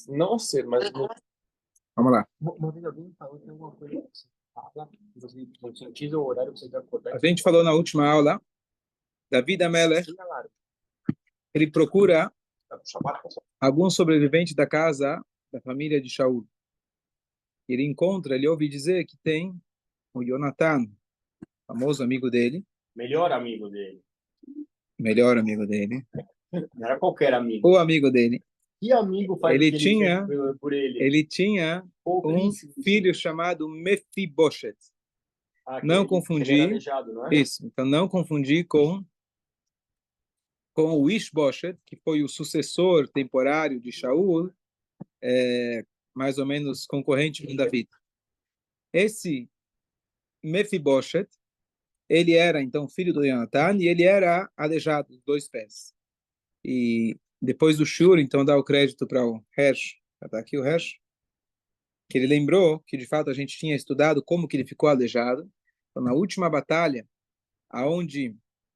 Não ser, mas Vamos lá. uma vez alguém falou que tem alguma coisa que você fala, você, no sentido, o horário que você vai acordar. A gente falou na última aula, David Amelech, ele procura algum sobrevivente da casa da família de Shaul. Ele encontra, ele ouve dizer que tem o Jonathan, famoso amigo dele, Melhor amigo dele. melhor amigo dele, Não era qualquer amigo. o amigo dele. Que amigo faz Ele o que ele tinha, fez por ele? ele tinha O um príncipe. filho chamado Mefiboshet. Não Ele era confundir aleijado, não é? isso. Então não confundir com o Ishboshet, que foi o sucessor temporário de Shaul, mais ou menos concorrente com David. Esse Mefiboshet, ele era então filho do Jonathan e ele era aleijado dos dois pés. E depois do Shur, então dá o crédito para o Hersh, está aqui o Hersh, que ele lembrou que de fato a gente tinha estudado como que ele ficou aleijado. Então, na última batalha, aonde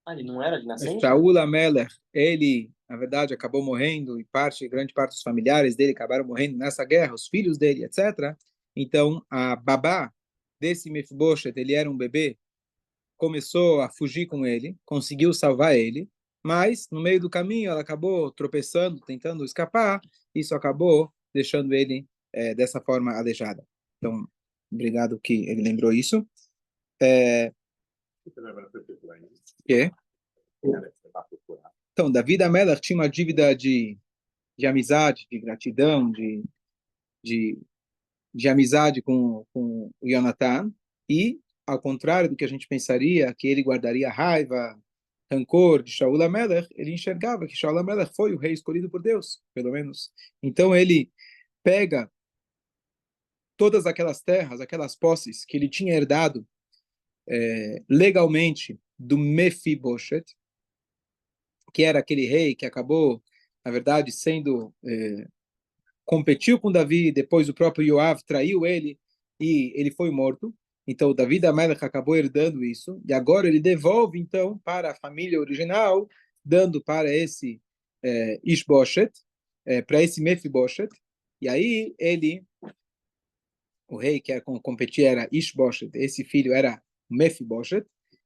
Ele não era de nascença? Shaul Amelech, ele, na verdade, acabou morrendo e grande parte dos familiares dele acabaram morrendo nessa guerra, os filhos dele, etc. Então, a babá desse Mefiboshet, ele era um bebê, começou a fugir com ele, conseguiu salvar ele, mas no meio do caminho ela acabou tropeçando, tentando escapar, isso acabou deixando ele dessa forma aleijada. Então, obrigado que ele lembrou isso. Que? Então, David Amelech tinha uma dívida de amizade, de gratidão, de, de amizade com o Jonathan, e, ao contrário do que a gente pensaria, que ele guardaria raiva, rancor de Shaul Amelech, ele enxergava que Shaul Amelech foi o rei escolhido por Deus, pelo menos. Então, ele pega todas aquelas terras, aquelas posses que ele tinha herdado legalmente do Mefiboshet, que era aquele rei que acabou, na verdade, sendo competiu com Davi, depois o próprio Yoav traiu ele e ele foi morto. Então, Davi Amelech acabou herdando isso, e agora ele devolve, então, para a família original, dando para esse Ishboshet, para esse Mefiboshet, e aí ele, o rei que era competir era Ishboshet, esse filho era Mefiboshet,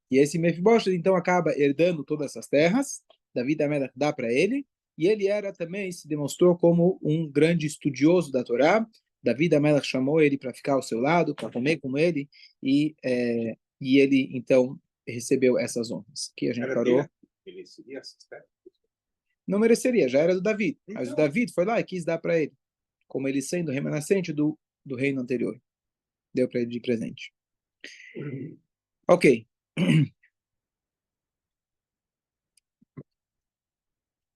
e esse Mefiboshet, então, acaba herdando todas essas terras, Davi Amelech dá para ele, e ele era também, se demonstrou como um grande estudioso da Torá. Davi Amelech chamou ele para ficar ao seu lado, para comer com ele, e ele, então, recebeu essas honras. Que a gente parou. Não mereceria, já era do Davi. Mas o Davi foi lá e quis dar para ele, como ele sendo remanescente do reino anterior. Deu para ele de presente. Ok.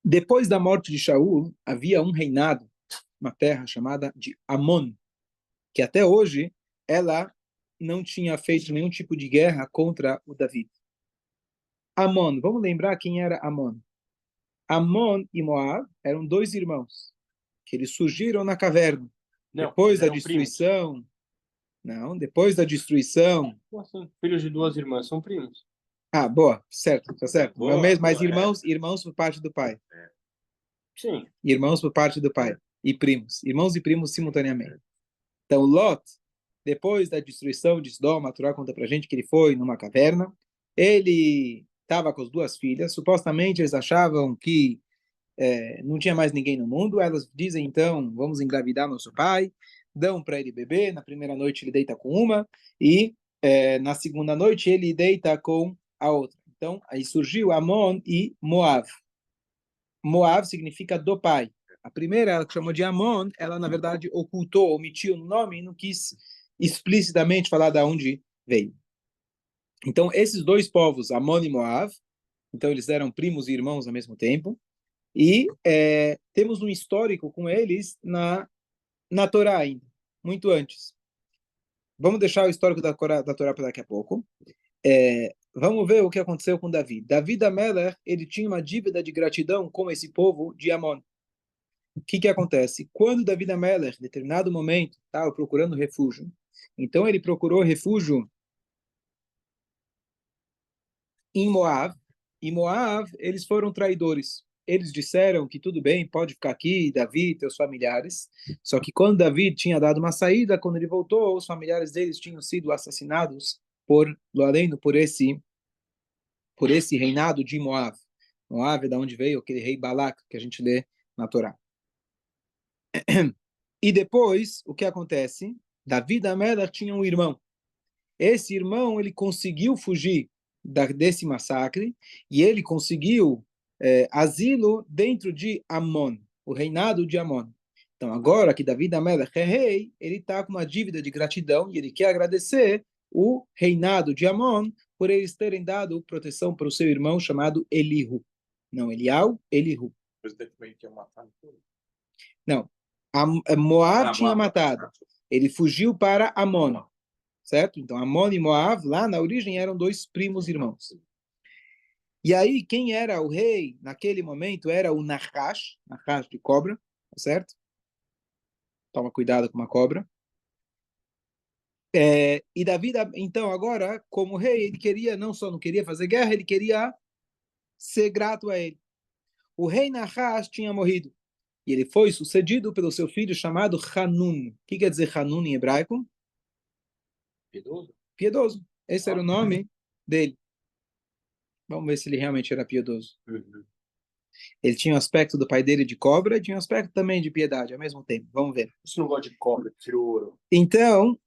Depois da morte de Shaul, havia um reinado, uma terra chamada de Amon, que até hoje ela não tinha feito nenhum tipo de guerra contra o Davi. Amon, vamos lembrar quem era Amon. Amon e Moab eram dois irmãos, que eles surgiram na caverna. Não, Depois da destruição... Primos. Não, depois da destruição... Nossa, filhos de duas irmãs são primos. Ah, boa, certo, tá certo. Boa, mas irmãos por parte do pai. Sim. Irmãos por parte do pai. E primos. Irmãos e primos simultaneamente. Então, Lot, depois da destruição de Sodoma, a Torá conta pra gente que ele foi numa caverna. Ele estava com as duas filhas. Supostamente, eles achavam que não tinha mais ninguém no mundo. Elas dizem, então, vamos engravidar nosso pai. Dão para ele beber. Na primeira noite, ele deita com uma. E na segunda noite, ele deita com a outra. Então, aí surgiu Amon e Moav. Moav significa do pai. A primeira, ela que chamou de Amon, ela, na verdade, ocultou, omitiu o nome e não quis explicitamente falar de onde veio. Então, esses dois povos, Amon e Moav, então eles eram primos e irmãos ao mesmo tempo, e temos um histórico com eles na Torá ainda, muito antes. Vamos deixar o histórico da Torá para daqui a pouco. Vamos ver o que aconteceu com Davi. Davi Amelech, ele tinha uma dívida de gratidão com esse povo de Amon. O que acontece? Quando Davi Amelech, em determinado momento, estava procurando refúgio, então ele procurou refúgio em Moab, e Moab, eles foram traidores. eles disseram que tudo bem, pode ficar aqui, Davi e teus familiares. Só que quando Davi tinha dado uma saída, quando ele voltou, os familiares deles tinham sido assassinados por Loareno, por esse reinado de Moab. Moab é da onde veio aquele rei Balac que a gente lê na Torá. E depois, o que acontece? Davi da Melech tinha um irmão. Esse irmão, ele conseguiu fugir desse massacre e ele conseguiu asilo dentro de Amon, o reinado de Amon. Então, agora que Davi da Melech é rei, ele está com uma dívida de gratidão e ele quer agradecer o reinado de Amon por eles terem dado proteção para o seu irmão chamado Elihu. Não Elial, Elihu. Não, Moab tinha matado. Ele fugiu para Amon, certo? Então, Amon e Moab, lá na origem, eram dois primos irmãos. E aí, quem era o rei naquele momento era o Nahash de cobra, certo? Toma cuidado com uma cobra. E Davi, então, agora, como rei, ele queria, não só não queria fazer guerra, ele queria ser grato a ele. O rei Nahash tinha morrido. E ele foi sucedido pelo seu filho chamado Hanun. O que quer dizer Hanun em hebraico? Piedoso? Piedoso. Esse era o nome dele. Vamos ver se ele realmente era piedoso. Ele tinha o aspecto do pai dele de cobra e tinha o aspecto também de piedade ao mesmo tempo. Vamos ver. Isso não gosta de cobra, tira ouro. Então,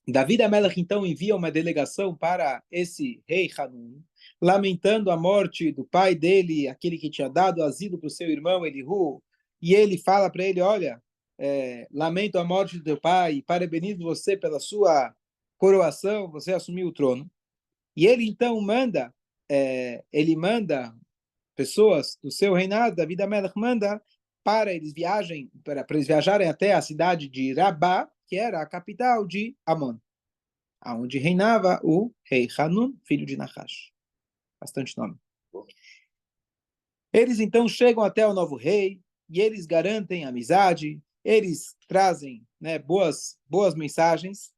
Davi Amelech então envia uma delegação para esse rei Hanun, lamentando a morte do pai dele, aquele que tinha dado asilo para o seu irmão Elihu, e ele fala para ele, olha, lamento a morte do teu pai e parabenizo você pela sua coroação, você assumiu o trono. E ele então manda pessoas do seu reinado, Davi Amelech manda para eles viajarem até a cidade de Rabá, que era a capital de Amon, onde reinava o rei Hanun, filho de Nahash. Bastante nome. Eles então chegam até o novo rei e eles garantem amizade, eles trazem, né, boas mensagens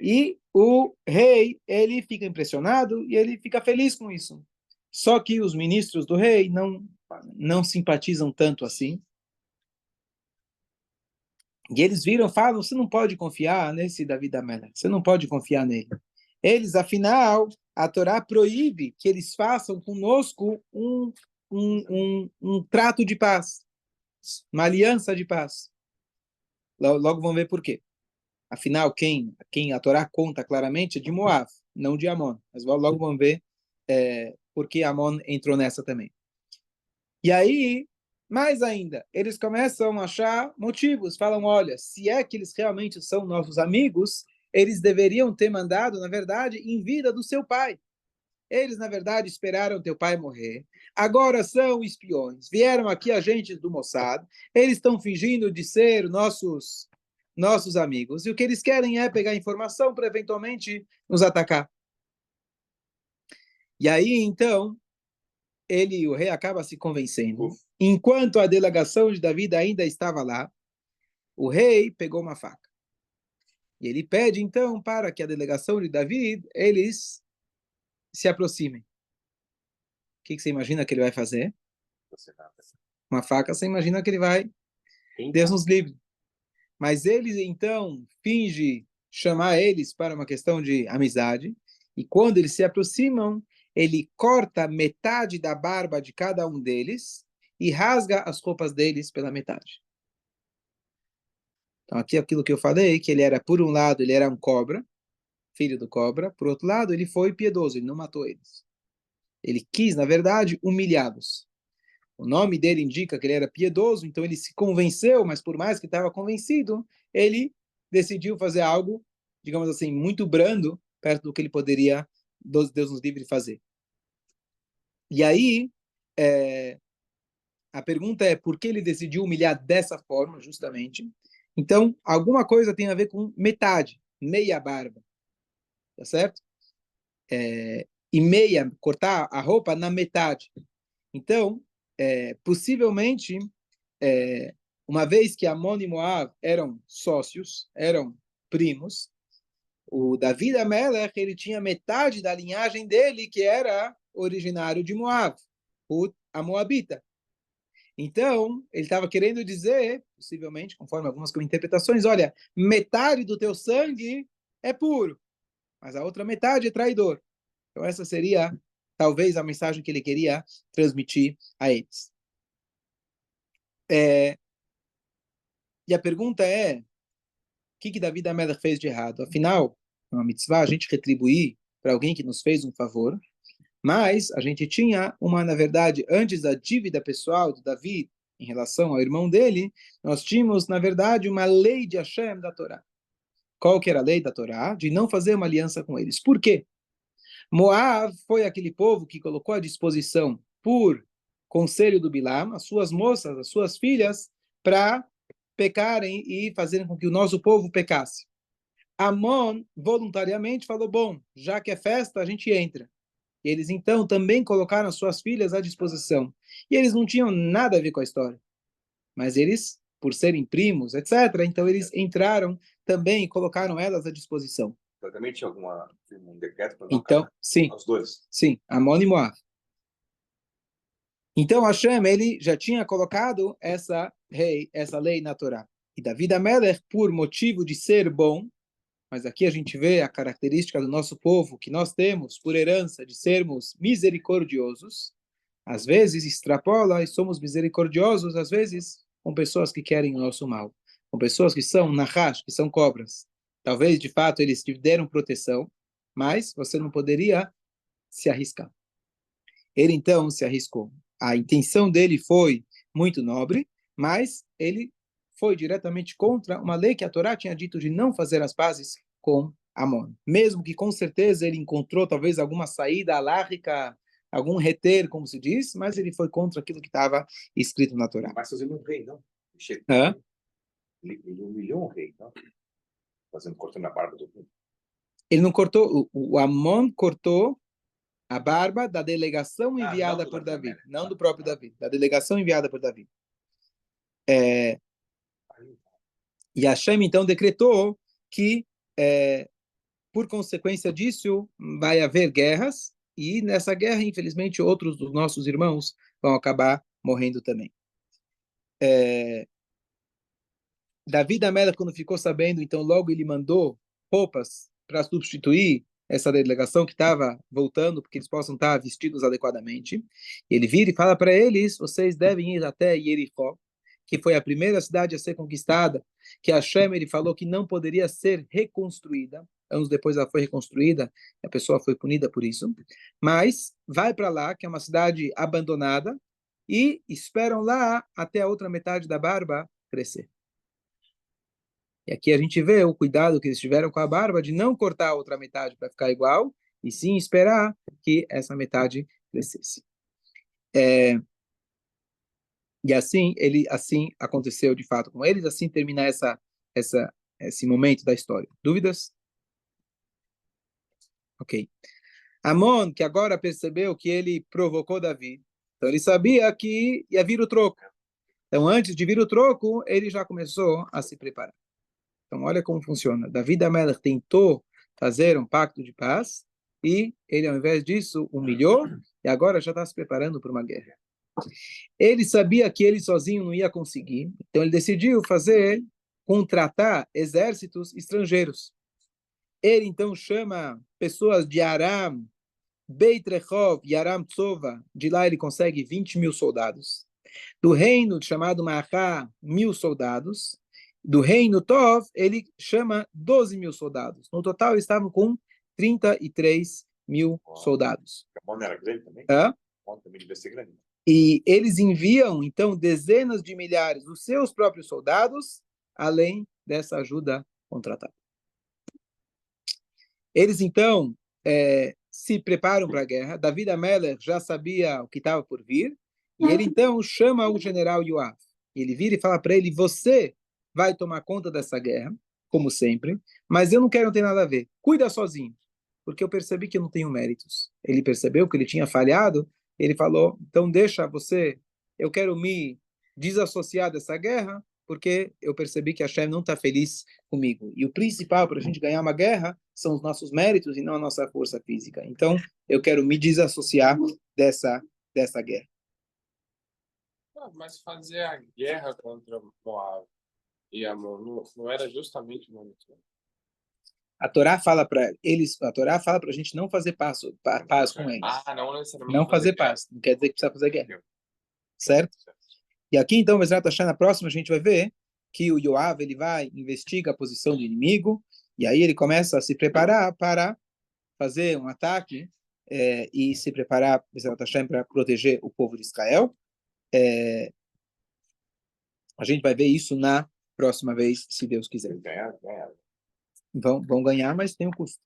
e o rei, ele fica impressionado e ele fica feliz com isso. Só que os ministros do rei não simpatizam tanto assim. E eles falam, você não pode confiar nesse Davi da Melech, você não pode confiar nele. Eles, afinal, a Torá proíbe que eles façam conosco um trato de paz, uma aliança de paz. Logo vamos ver por quê. Afinal, quem a Torá conta claramente é de Moab, não de Amon. Mas logo vamos ver por que Amon entrou nessa também. E aí, mais ainda, eles começam a achar motivos, falam, olha, se é que eles realmente são nossos amigos, eles deveriam ter mandado, na verdade, em vida do seu pai. Eles, na verdade, esperaram teu pai morrer. Agora são espiões. Vieram aqui agentes do Mossad. Eles estão fingindo de ser nossos amigos. E o que eles querem é pegar informação para eventualmente nos atacar. E aí, então, o rei acaba se convencendo. Enquanto a delegação de Davi ainda estava lá, o rei pegou uma faca. E ele pede, então, para que a delegação de Davi, eles se aproximem. O que você imagina que ele vai fazer? Uma faca, você imagina que ele vai... Deus nos livre. Mas ele, então, finge chamar eles para uma questão de amizade. E quando eles se aproximam, ele corta metade da barba de cada um deles e rasga as roupas deles pela metade. Então, aqui é aquilo que eu falei, que ele era, por um lado, ele era um cobra, filho do cobra, por outro lado, ele foi piedoso, ele não matou eles. Ele quis, na verdade, humilhá-los. O nome dele indica que ele era piedoso, então ele se convenceu, mas por mais que estava convencido, ele decidiu fazer algo, digamos assim, muito brando, perto do que ele poderia, Deus nos livre, fazer. E aí, a pergunta é por que ele decidiu humilhar dessa forma, justamente. Então, alguma coisa tem a ver com metade, meia barba, tá certo? E meia, cortar a roupa na metade. Então, possivelmente, uma vez que Amon e Moab eram sócios, eram primos, o Davi Amelech, ele tinha metade da linhagem dele, que era originário de Moab, Ruth, a Moabita. Então, ele estava querendo dizer, possivelmente, conforme algumas interpretações, olha, metade do teu sangue é puro, mas a outra metade é traidor. Então, essa seria, talvez, a mensagem que ele queria transmitir a eles. E a pergunta é, o que Davi da Melech fez de errado? Afinal, é uma mitzvah, a gente retribuir para alguém que nos fez um favor, mas a gente tinha na verdade, antes da dívida pessoal de Davi em relação ao irmão dele, nós tínhamos, na verdade, uma lei de Hashem da Torá. Qual que era a lei da Torá? De não fazer uma aliança com eles. Por quê? Moab foi aquele povo que colocou à disposição, por conselho do Bilam, as suas moças, as suas filhas, para pecarem e fazerem com que o nosso povo pecasse. Amon, voluntariamente, falou, bom, já que é festa, a gente entra. Eles, então, também colocaram suas filhas à disposição. E eles não tinham nada a ver com a história. Mas eles, por serem primos, etc., então eles entraram também e colocaram elas à disposição. Então, também tinha um decreto para não Então, casar sim, os dois. sim, Amon e Moab. Então, Hashem, ele já tinha colocado essa lei na Torá. E Davi Amelech, por motivo de ser bom, mas aqui a gente vê a característica do nosso povo, que nós temos por herança de sermos misericordiosos, às vezes extrapola e somos misericordiosos, às vezes com pessoas que querem o nosso mal, com pessoas que são nahash, que são cobras. Talvez, de fato, eles te deram proteção, mas você não poderia se arriscar. Ele, então, se arriscou. A intenção dele foi muito nobre, mas ele foi diretamente contra uma lei que a Torá tinha dito de não fazer as pazes com Amon. Mesmo que, com certeza, ele encontrou talvez alguma saída alárrica, algum reter, como se diz, mas ele foi contra aquilo que estava escrito na Torá. Mas fazendo um rei, não? Ele humilhou um rei, não? Cortando a barba do rei. Ele não cortou, o Amon cortou a barba da delegação enviada por Davi, não do próprio Davi, da delegação enviada por Davi. E Hashem, então, decretou que, por consequência disso, vai haver guerras, e nessa guerra, infelizmente, outros dos nossos irmãos vão acabar morrendo também. Davi da Mela, quando ficou sabendo, então logo ele mandou roupas para substituir essa delegação que estava voltando, porque eles possam estar vestidos adequadamente. Ele vira e fala para eles, vocês devem ir até Jericó, que foi a primeira cidade a ser conquistada, que Hashem, ele falou que não poderia ser reconstruída. Anos depois ela foi reconstruída, a pessoa foi punida por isso. Mas vai para lá, que é uma cidade abandonada, e esperam lá até a outra metade da barba crescer. E aqui a gente vê o cuidado que eles tiveram com a barba de não cortar a outra metade para ficar igual, e sim esperar que essa metade crescesse. E assim aconteceu de fato com eles, assim termina esse momento da história. Dúvidas? Ok. Amon, que agora percebeu que ele provocou Davi, então ele sabia que ia vir o troco. Então antes de vir o troco, ele já começou a se preparar. Então, olha como funciona. Davi Amelech tentou fazer um pacto de paz e ele, ao invés disso, humilhou e agora já está se preparando para uma guerra. Ele sabia que ele sozinho não ia conseguir, então ele decidiu contratar exércitos estrangeiros. Ele, então, chama pessoas de Aram, Beit Rehov e Aram Tzova. De lá ele consegue 20.000 soldados. Do reino chamado Maachá, 1.000 soldados. Do reino Tov, ele chama 12.000 soldados. No total, eles estavam com 33.000 soldados. A mão era grande também? A mão também devia ser grande. E eles enviam, então, dezenas de milhares dos seus próprios soldados, além dessa ajuda contratada. Eles, então, se preparam para a guerra. Davi Amelech já sabia o que estava por vir. E ele, então, chama o general Yoav. Ele vira e fala para ele, você vai tomar conta dessa guerra, como sempre, mas eu não quero ter nada a ver. Cuida sozinho, porque eu percebi que eu não tenho méritos. Ele percebeu que ele tinha falhado, ele falou, então deixa você, eu quero me desassociar dessa guerra, porque eu percebi que a Hashem não está feliz comigo. E o principal para a gente ganhar uma guerra são os nossos méritos e não a nossa força física. Então, eu quero me desassociar dessa guerra. Mas fazer a guerra contra Moab e Amon não era justamente uma missão? A Torá fala para a gente não fazer paz com eles. Não necessariamente Não fazer guerra. paz. Não quer dizer que precisa fazer guerra. Certo? E aqui, então, Bezerra Hashem, na próxima, a gente vai ver que o Yoav, ele vai investigar a posição do inimigo, e aí ele começa a se preparar para fazer um ataque e se preparar, Bezerra Hashem, para proteger o povo de Israel. A gente vai ver isso na próxima vez, se Deus quiser. Ganhar. Vão ganhar, mas tem um custo.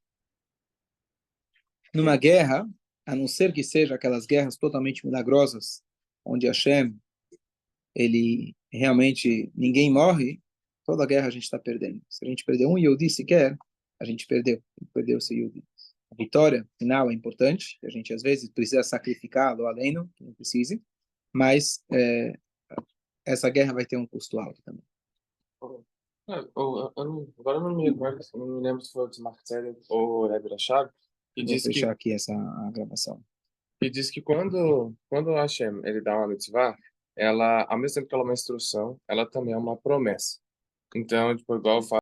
Numa guerra, a não ser que seja aquelas guerras totalmente milagrosas, onde Hashem, ele realmente, ninguém morre, toda guerra a gente está perdendo. Se a gente perder um Yehudi sequer, a gente perdeu esse Yehudi. A vitória final é importante, a gente às vezes precisa sacrificá-lo além, que não precise, mas essa guerra vai ter um custo alto também. Agora eu não me recordo, não me lembro se foi o Tzemach Tzedek ou o Rebbe Rashab, que Vou diz fechar que, aqui a gravação. que diz que quando Hashem ele dá uma mitzvah, ela, ao mesmo tempo que ela é uma instrução, ela também é uma promessa. Então, tipo, igual eu falo,